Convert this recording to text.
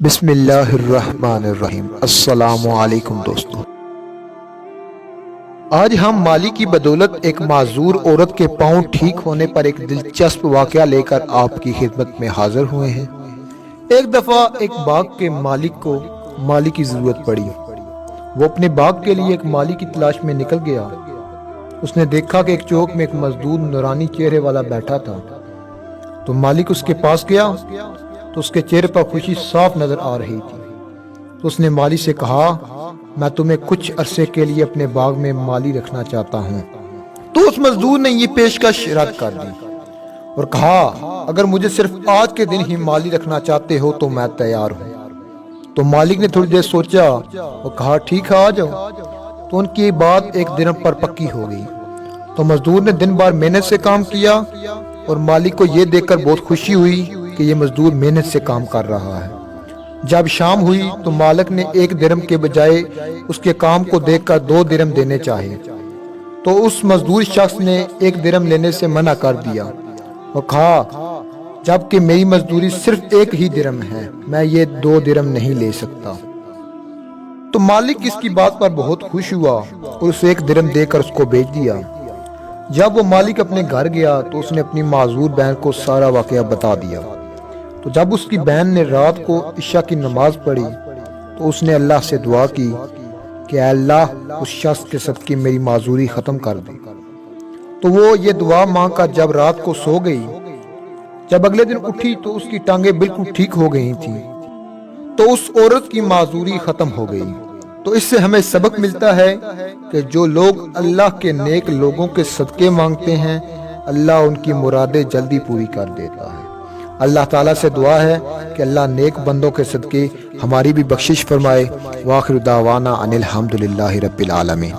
بسم اللہ الرحمن الرحیم۔ السلام علیکم دوستو، آج ہم مالی کی بدولت ایک معذور عورت کے پاؤں ٹھیک ہونے پر ایک دلچسپ واقعہ لے کر آپ کی خدمت میں حاضر ہوئے ہیں۔ ایک دفعہ ایک باغ کے مالک کو مالی کی ضرورت پڑی۔ وہ اپنے باغ کے لیے ایک مالی کی تلاش میں نکل گیا۔ اس نے دیکھا کہ ایک چوک میں ایک مزدور نورانی چہرے والا بیٹھا تھا، تو مالک اس کے پاس گیا تو اس کے چہرے پر خوشی صاف نظر آ رہی تھی۔ تو اس نے مالی سے کہا، میں تمہیں کچھ عرصے کے لیے اپنے باغ میں مالی رکھنا چاہتا ہوں۔ تو اس مزدور نے یہ پیشکش رد کر دی اور کہا، اگر مجھے صرف آج کے دن ہی مالی رکھنا چاہتے ہو تو میں تیار ہوں۔ تو مالک نے تھوڑی دیر سوچا اور کہا، ٹھیک ہے، آ جاؤ۔ تو ان کی بات ایک درہم پر پکی ہو گئی۔ تو مزدور نے دن بھر محنت سے کام کیا اور مالک کو یہ دیکھ کر بہت خوشی ہوئی کہ یہ مزدور محنت سے کام کر رہا ہے۔ جب شام ہوئی تو مالک نے 1 درہم کے بجائے اس کے کام کو دیکھ کر 2 درہم دینے چاہے، تو اس مزدور شخص نے 1 درہم لینے سے منع کر دیا اور کہا، جبکہ میری مزدوری صرف 1 ہی درہم ہے، میں یہ 2 درہم نہیں لے سکتا۔ تو مالک اس کی بات پر بہت خوش ہوا اور اسے 1 درہم دے کر اس کو بھیج دیا۔ جب وہ مالک اپنے گھر گیا تو اس نے اپنی معذور بہن کو سارا واقعہ بتا دیا۔ تو جب اس کی بہن نے رات کو عشاء کی نماز پڑھی تو اس نے اللہ سے دعا کی کہ اے اللہ، اس شخص کے صدقے میری معذوری ختم کر دے۔ تو وہ یہ دعا مانگ کر جب رات کو سو گئی، جب اگلے دن اٹھی تو اس کی ٹانگیں بالکل ٹھیک ہو گئی تھیں، تو اس عورت کی معذوری ختم ہو گئی۔ تو اس سے ہمیں سبق ملتا ہے کہ جو لوگ اللہ کے نیک لوگوں کے صدقے مانگتے ہیں، اللہ ان کی مرادیں جلدی پوری کر دیتا ہے۔ اللہ تعالیٰ سے دعا ہے کہ اللہ نیک بندوں کے صدقے ہماری بھی بخشش فرمائے۔ وآخر دعوانا ان الحمدللہ رب العالمین۔